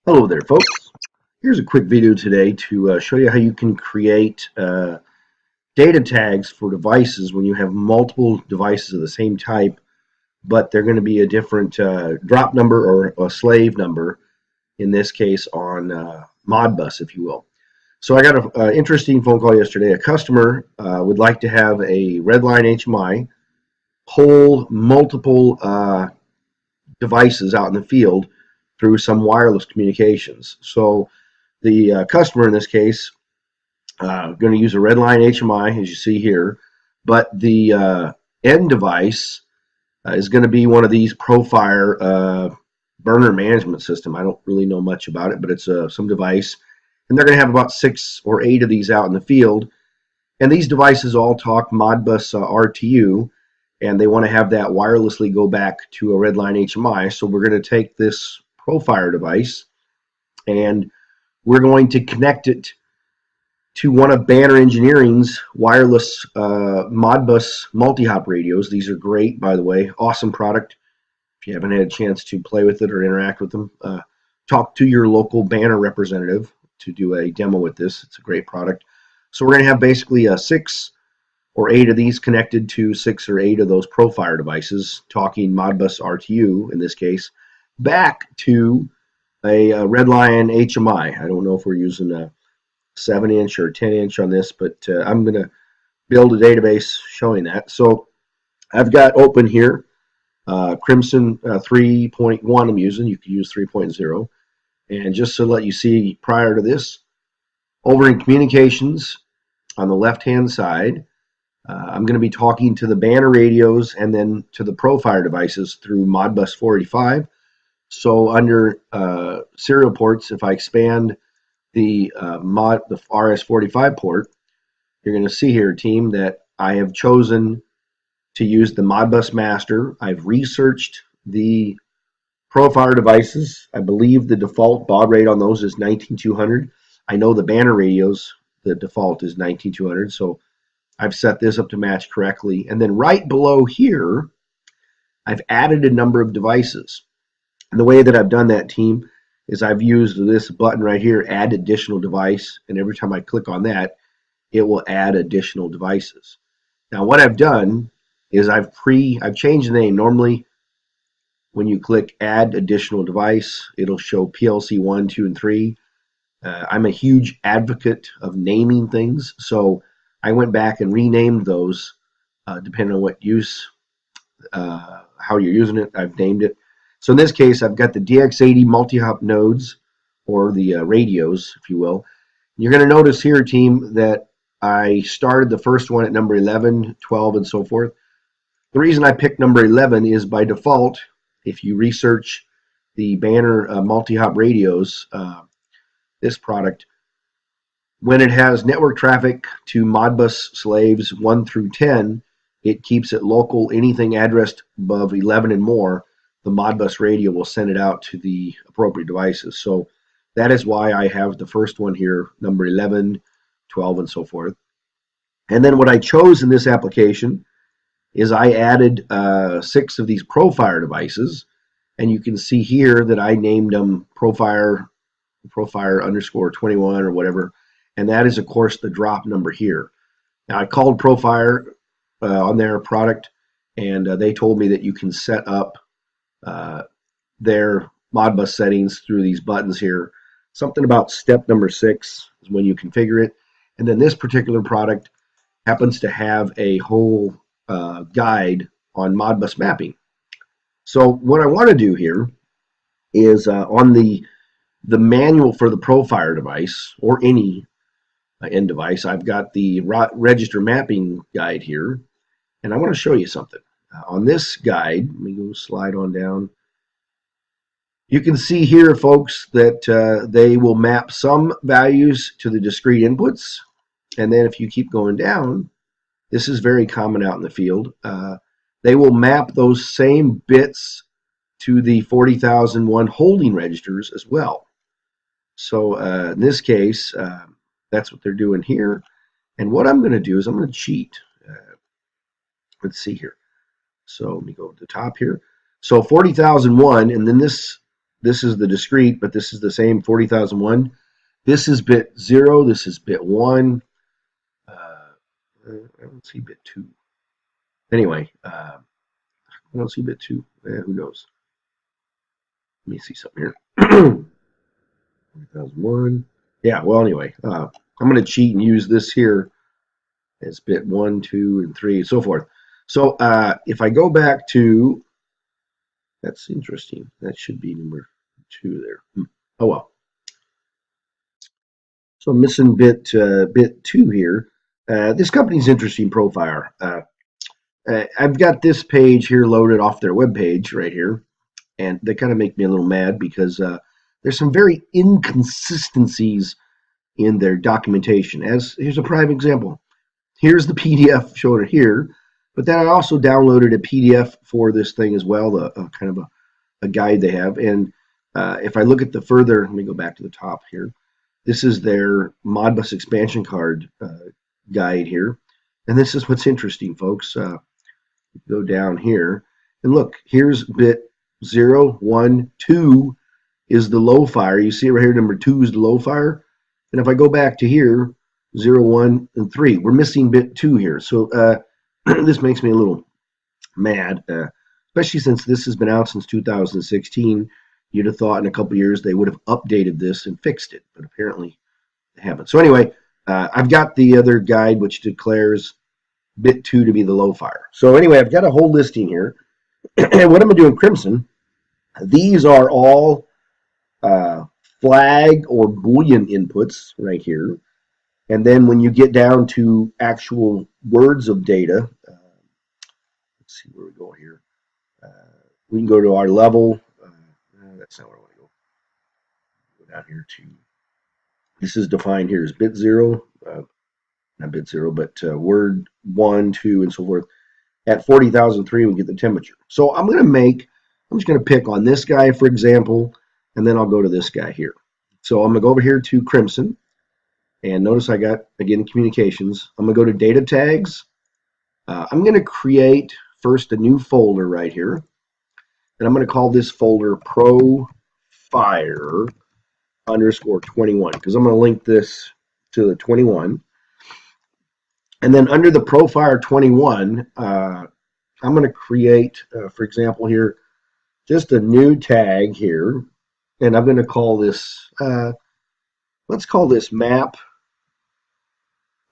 Hello there, folks. Here's a quick video today to show you how you can create data tags for devices when you have multiple devices of the same type, but they're going to be a different drop number or a slave number, in this case on Modbus, if you will. So I got an interesting phone call yesterday. A customer would like to have a redline HMI pull multiple devices out in the field through some wireless communications. So the customer in this case going to use a redline HMI, as you see here, but the end device is going to be one of these Profire burner management system. I don't really know much about it, but it's some device, and they're going to have about 6 or 8 of these out in the field. And these devices all talk Modbus RTU, and they want to have that wirelessly go back to a redline HMI. So we're going to take this Profire device and we're going to connect it to one of Banner Engineering's wireless Modbus multi-hop radios. These are great, by the way. Awesome product. If you haven't had a chance to play with it or interact with them, talk to your local Banner representative to do a demo with this. It's a great product. So we're going to have basically 6 or 8 of these connected to 6 or 8 of those Profire devices, talking Modbus RTU in this case, back to a Redline HMI. I don't know if we're using a 7-inch or 10-inch on this, but I'm going to build a database showing that. So I've got open here Crimson 3.1 I'm using. You could use 3.0. And just to let you see prior to this, over in communications on the left-hand side, I'm going to be talking to the Banner radios and then to the Profire devices through Modbus 485. So under serial ports, if I expand the RS45 port, you're going to see here, team, that I have chosen to use the Modbus master. I've researched the Profire devices. I believe the default baud rate on those is 19200. I know the Banner radios, the default is 19200, so I've set this up to match correctly. And then right below here, I've added a number of devices. And the way that I've done that, team, is I've used this button right here, add additional device, and every time I click on that, it will add additional devices. Now what I've done is I've changed the name. Normally when you click add additional device, it'll show PLC 1, 2, and 3. I'm a huge advocate of naming things, so I went back and renamed those depending on what use, how you're using it. I've named it. So in this case, I've got the DX80 multi-hop nodes, or the radios, if you will. You're going to notice here, team, that I started the first one at number 11, 12, and so forth. The reason I picked number 11 is by default, if you research the Banner multi-hop radios, this product, when it has network traffic to Modbus slaves 1 through 10, it keeps it local. Anything addressed above 11 and more, the Modbus radio will send it out to the appropriate devices. So that is why I have the first one here, number 11, 12, and so forth. And then what I chose in this application is I added 6 of these Profire devices. And you can see here that I named them Profire underscore 21 or whatever. And that is, of course, the drop number here. Now, I called Profire on their product, and they told me that you can set up their Modbus settings through these buttons here. Something about step number 6 is when you configure it. And then this particular product happens to have a whole guide on Modbus mapping. So what I want to do here is on the manual for the Profire device, or any end device, I've got the register mapping guide here, and I want to show you something. On this guide, let me go slide on down. You can see here, folks, that they will map some values to the discrete inputs, and then if you keep going down, this is very common out in the field, they will map those same bits to the 40,001 holding registers as well. So in this case, that's what they're doing here. And what I'm going to do is I'm going to cheat. Let's see here. So let me go to the top here. So 40,001, and then this this is the discrete, but this is the same 40,001. This is bit 0. This is bit 1. I don't see bit 2. Anyway, I don't see bit 2. Who knows? Let me see something here. 4001. Yeah, well, anyway, I'm going to cheat and use this here as bit 1, 2, and 3, and so forth. So if I go back to, that's interesting. That should be number 2 there. Oh, well. So I'm missing bit 2 here. This company's interesting profile. I've got this page here loaded off their webpage right here, and they kind of make me a little mad because there's some very inconsistencies in their documentation. Here's a prime example. Here's the PDF shown here, but then I also downloaded a PDF for this thing as well, kind of a guide they have. And if I look at the further, let me go back to the top here. This is their Modbus expansion card guide here. And this is what's interesting, folks. Go down here and look, here's bit 0, 1, 2 is the low fire. You see it right here, number 2 is the low fire. And if I go back to here, 0, 1, and 3, we're missing bit 2 here. So this makes me a little mad, especially since this has been out since 2016. You'd have thought in a couple years they would have updated this and fixed it, but apparently they haven't. So anyway, I've got the other guide which declares bit 2 to be the low fire. So anyway, I've got a whole listing here. And what I'm going to do in Crimson, these are all flag or Boolean inputs right here. And then when you get down to actual words of data, let's see where we go here. We can go to our level. That's not where I want to go. Go down here to, this is defined here as bit 0, not bit 0, but word 1, 2, and so forth. At 40,003, we get the temperature. So I'm just going to pick on this guy, for example, and then I'll go to this guy here. So I'm going to go over here to Crimson, and notice I got, again, communications. I'm going to go to data tags. I'm going to create first a new folder right here, and I'm going to call this folder Profire _21, because I'm going to link this to the 21. And then under the Profire 21, I'm going to create, for example here, just a new tag here, and I'm going to call this, let's call this map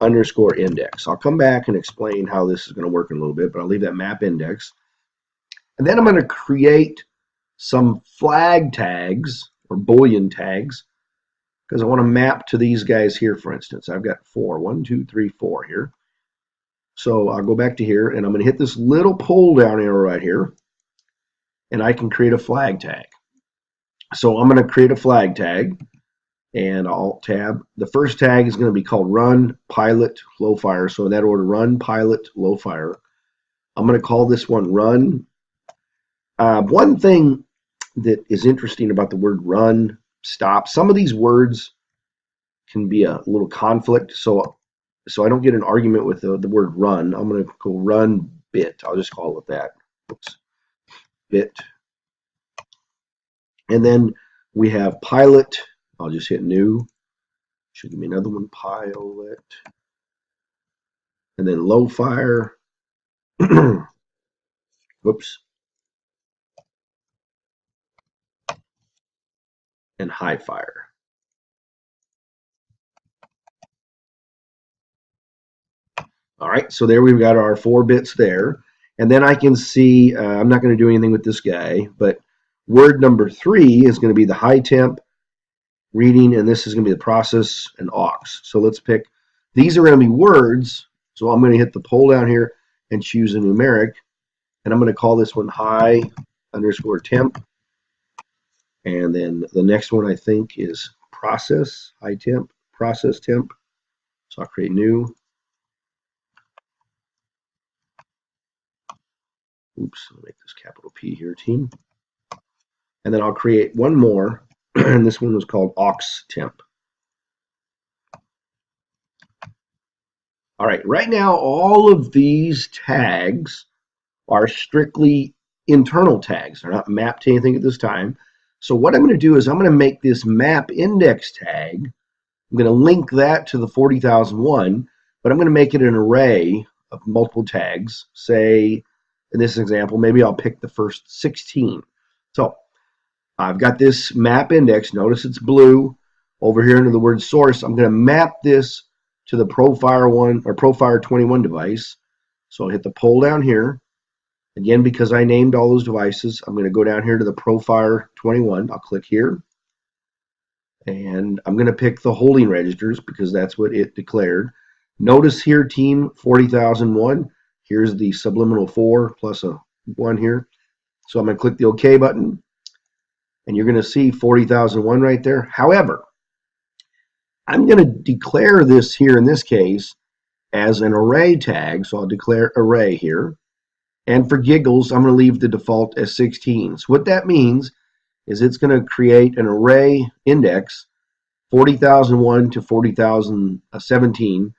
_index. I'll come back and explain how this is going to work in a little bit, but I'll leave that map index. And then I'm going to create some flag tags or Boolean tags because I want to map to these guys here, for instance. I've got 4, 1, 2, 3, 4 here. So I'll go back to here and I'm going to hit this little pull down arrow right here and I can create a flag tag. So I'm going to create a flag tag and I'll tab. The first tag is going to be called run pilot low fire. So in that order, run pilot low fire. I'm going to call this one run. One thing that is interesting about the word run, stop, some of these words can be a little conflict. So I don't get an argument with the word run. I'm going to go run bit. I'll just call it that. Oops. Bit. And then we have pilot. I'll just hit new. Should give me another one, pilot. And then low fire. Whoops. And high fire. All right, so there we've got our 4 bits there. And then I can see, I'm not going to do anything with this guy, but word number 3 is going to be the high temp reading, and this is going to be the process and aux. So let's pick, these are going to be words, so I'm going to hit the pull down here and choose a numeric, and I'm going to call this one high _temp. And then the next one I think is process, high temp, process temp. So I'll create new. Oops, I'll make this capital P here, team. And then I'll create one more, and this one was called aux temp. All right, right now all of these tags are strictly internal tags. They're not mapped to anything at this time. So what I'm going to do is I'm going to make this map index tag. I'm going to link that to the 40,001, but I'm going to make it an array of multiple tags. Say, in this example, maybe I'll pick the first 16. So I've got this map index. Notice it's blue. Over here under the word source, I'm going to map this to the Profire1 or Profire 21 device. So I'll hit the pull down here. Again, because I named all those devices, I'm going to go down here to the Profire 21. I'll click here. And I'm going to pick the holding registers because that's what it declared. Notice here, team 40,001. Here's the subliminal 4 plus a 1 here. So I'm going to click the OK button. And you're going to see 40,001 right there. However, I'm going to declare this here in this case as an array tag. So I'll declare array here. And for giggles, I'm going to leave the default as 16. So what that means is it's going to create an array index 40,001 to 40,017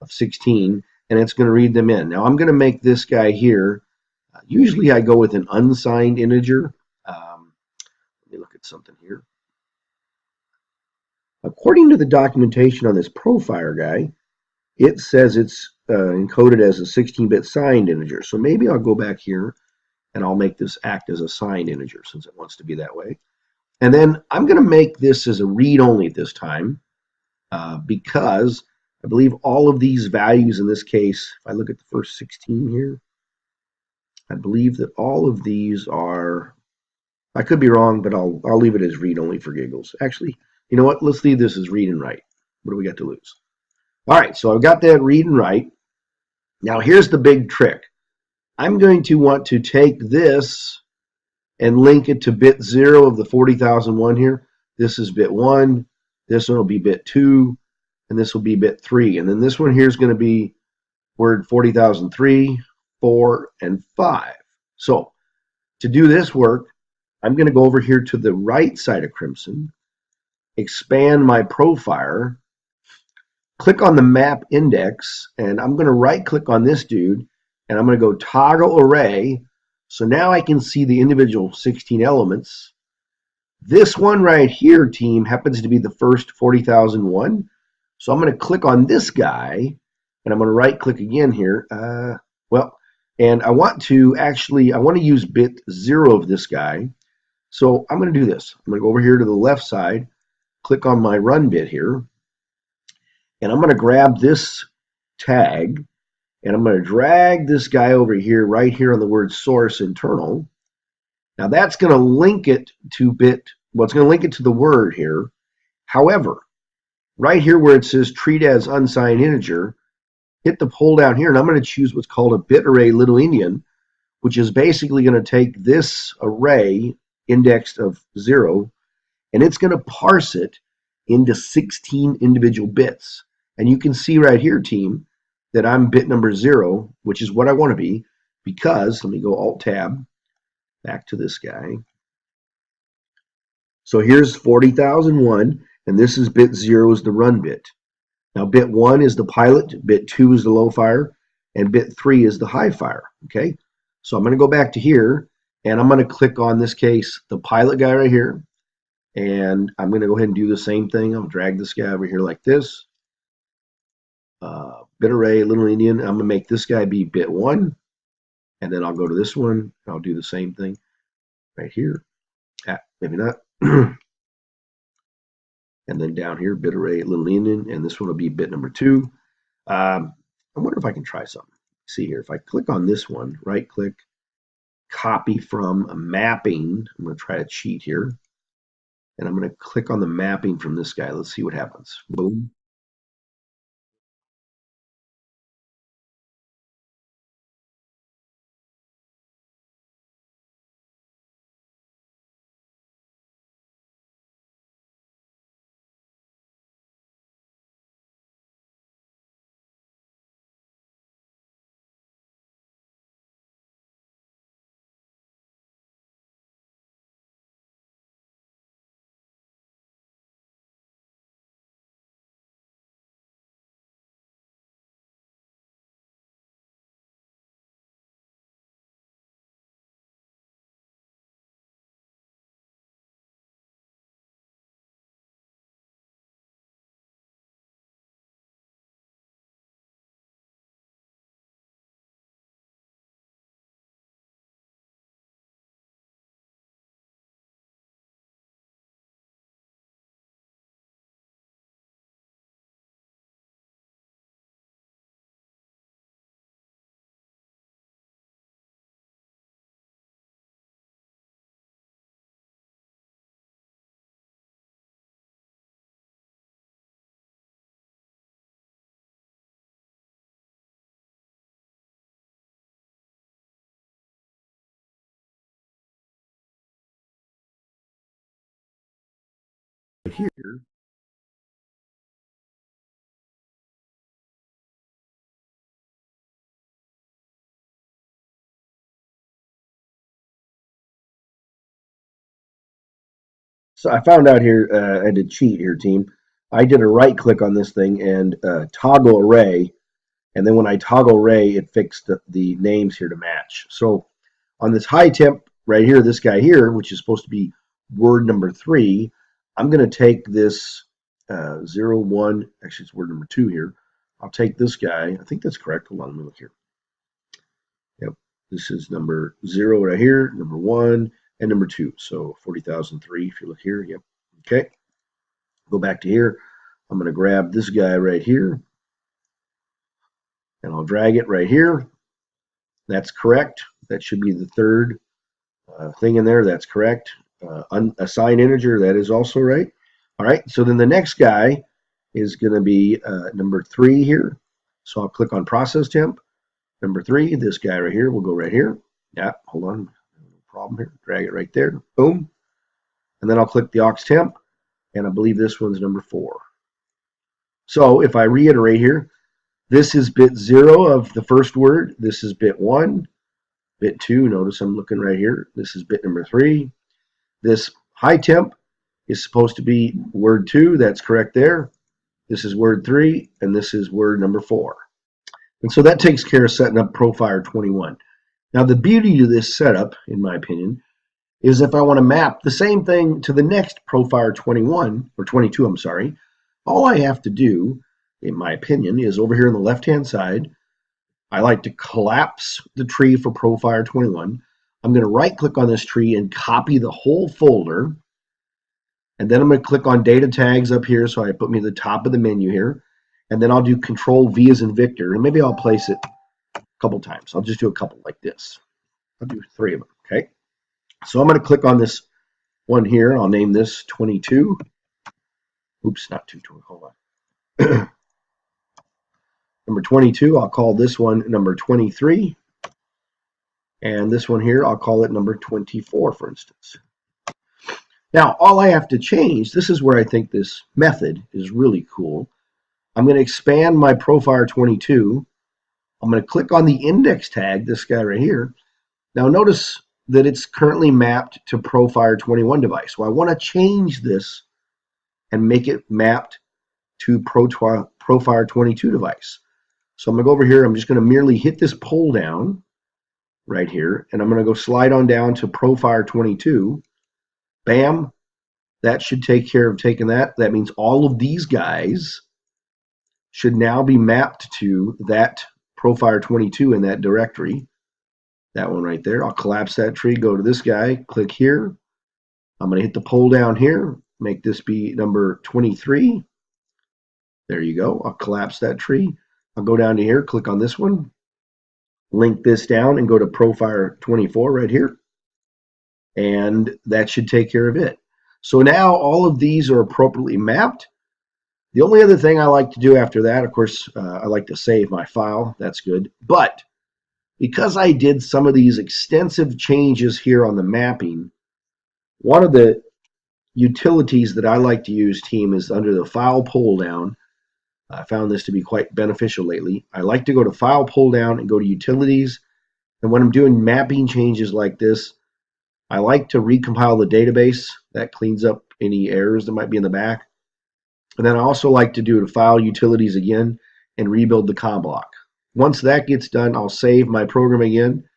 of 16, and it's going to read them in. Now I'm going to make this guy here. Usually I go with an unsigned integer. Let me look at something here. According to the documentation on this Profire guy, it says it's encoded as a 16-bit signed integer. So maybe I'll go back here and I'll make this act as a signed integer since it wants to be that way. And then I'm going to make this as a read-only this time because I believe all of these values in this case, if I look at the first 16 here, I believe that all of these are, I could be wrong, but I'll leave it as read-only for giggles. Actually, you know what? Let's leave this as read and write. What do we got to lose? All right, so I've got that read and write. Now here's the big trick. I'm going to want to take this and link it to bit 0 of the 40,001 here. This is bit 1. This one will be bit 2. And this will be bit 3. And then this one here is going to be word 40,003, 4, and 5. So to do this work, I'm going to go over here to the right side of Crimson, expand my Profire, click on the map index, and I'm going to right click on this dude, and I'm going to go toggle array. So now I can see the individual 16 elements. This one right here, team, happens to be the first 40,001. So I'm going to click on this guy, and I'm going to right click again here. And I want to use bit 0 of this guy. So I'm going to do this. I'm going to go over here to the left side, click on my run bit here, and I'm going to grab this tag, and I'm going to drag this guy over here, right here on the word source internal. Now that's going to link it to it's going to link it to the word here. However, right here where it says treat as unsigned integer, hit the pull down here, and I'm going to choose what's called a bit array little endian, which is basically going to take this array indexed of 0, and it's going to parse it into 16 individual bits. And you can see right here, team, that I'm bit number 0, which is what I want to be, because, let me go Alt-Tab, back to this guy. So here's 40,001, and this is bit 0 is the run bit. Now bit 1 is the pilot, bit 2 is the low fire, and bit 3 is the high fire, okay? So I'm going to go back to here, and I'm going to click on this case, the pilot guy right here, and I'm going to go ahead and do the same thing. I'll drag this guy over here like this. Bit array, little endian. I'm going to make this guy be bit 1, and then I'll go to this one, and I'll do the same thing right here. Maybe not. And then down here, bit array, little endian, and this one will be bit number 2. I wonder if I can try something. See here, if I click on this one, right click, copy from mapping. I'm going to try a cheat here. And I'm going to click on the mapping from this guy. Let's see what happens. Boom. here, so I found out here, I did cheat here, team. I did a right click on this thing and toggle array. And then when I toggle array, it fixed the names here to match. So on this high temp right here, this guy here, which is supposed to be word number 3, I'm going to take this 0, 1, actually it's word number 2 here. I'll take this guy. I think that's correct. Hold on, let me look here. Yep, this is number 0 right here, number 1, and number 2. So 40,003 if you look here. Yep. Okay. Go back to here. I'm going to grab this guy right here, and I'll drag it right here. That's correct. That should be the third thing in there. That's correct. Assign integer, that is also right. All right, so then the next guy is going to be number 3 here. So I'll click on process temp. Number 3, this guy right here will go right here. Yeah, hold on, no problem here. Drag it right there. Boom. And then I'll click the aux temp, and I believe this one's number 4. So if I reiterate here, this is bit 0 of the first word. This is bit 1. Bit 2, notice I'm looking right here. This is bit number 3. This high temp is supposed to be word 2. That's correct there. This is word 3, and this is word number 4. And so that takes care of setting up Profire 21. Now the beauty of this setup, in my opinion, is if I want to map the same thing to the next Profire 21, or 22, I'm sorry, all I have to do, in my opinion, is over here on the left-hand side, I like to collapse the tree for Profire 21. I'm going to right-click on this tree and copy the whole folder. And then I'm going to click on data tags up here, so I put me at the top of the menu here. And then I'll do Control V as in Victor, and maybe I'll place it a couple times. I'll just do a couple like this. I'll do 3 of them, okay? So I'm going to click on this one here. I'll name this 22. Oops, not 220. Hold on. Number 22, I'll call this one number 23. And this one here, I'll call it number 24, for instance. Now, all I have to change, this is where I think this method is really cool. I'm going to expand my Profire 22. I'm going to click on the index tag, this guy right here. Now, notice that it's currently mapped to Profire 21 device. Well, I want to change this and make it mapped to Profire 22 device. So I'm going to go over here. I'm just going to merely hit this pull down right here, and I'm going to go slide on down to Profire 22. Bam. That should take care of taking that. That means all of these guys should now be mapped to that Profire 22 in that directory. That one right there. I'll collapse that tree, go to this guy, click here. I'm going to hit the pull down here, make this be number 23. There you go. I'll collapse that tree. I'll go down to here, click on this one, link this down, and go to Profire 24 right here. And that should take care of it. So now all of these are appropriately mapped. The only other thing I like to do after that, of course, I like to save my file. That's good. But because I did some of these extensive changes here on the mapping, one of the utilities that I like to use, team, is under the file pull down. I found this to be quite beneficial lately. I like to go to file pull down and go to utilities. And when I'm doing mapping changes like this, I like to recompile the database. That cleans up any errors that might be in the back. And then I also like to do the file utilities again and rebuild the COM block. Once that gets done, I'll save my program again.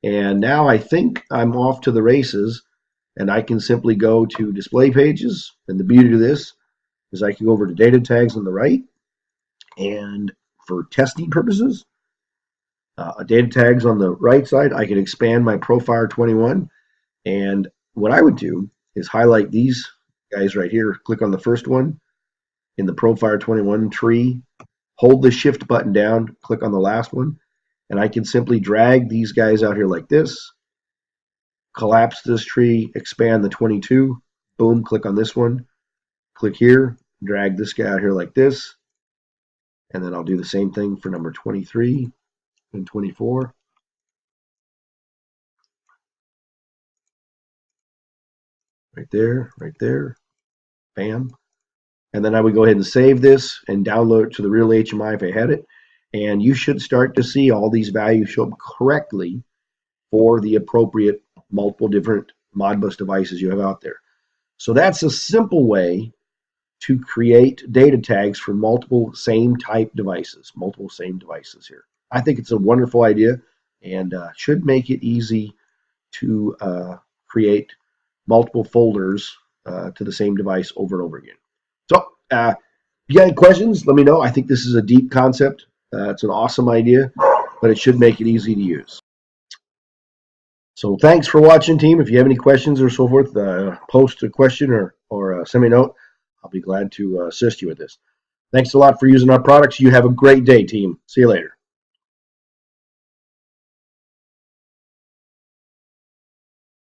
And now I think I'm off to the races, and I can simply go to display pages. And the beauty of this is I can go over to data tags on the right. And for testing purposes, data tags on the right side, I can expand my Profire 21. And what I would do is highlight these guys right here, click on the first one in the Profire 21 tree, hold the shift button down, click on the last one, and I can simply drag these guys out here like this, collapse this tree, expand the 22, boom, click on this one, click here, drag this guy out here like this, and then I'll do the same thing for number 23 and 24. Right there, bam. and then I would go ahead and save this and download it to the real HMI if I had it. And you should start to see all these values show up correctly for the appropriate multiple different Modbus devices you have out there. So that's a simple way to create data tags for multiple same type devices, here. I think it's a wonderful idea and should make it easy to create multiple folders to the same device over and over again. So if you got any questions, let me know. I think this is a deep concept. It's an awesome idea, but it should make it easy to use. So thanks for watching, team. If you have any questions or so forth, post a question or send me a note. I'll be glad to assist you with this. Thanks a lot for using our products. You have a great day, team. See you later.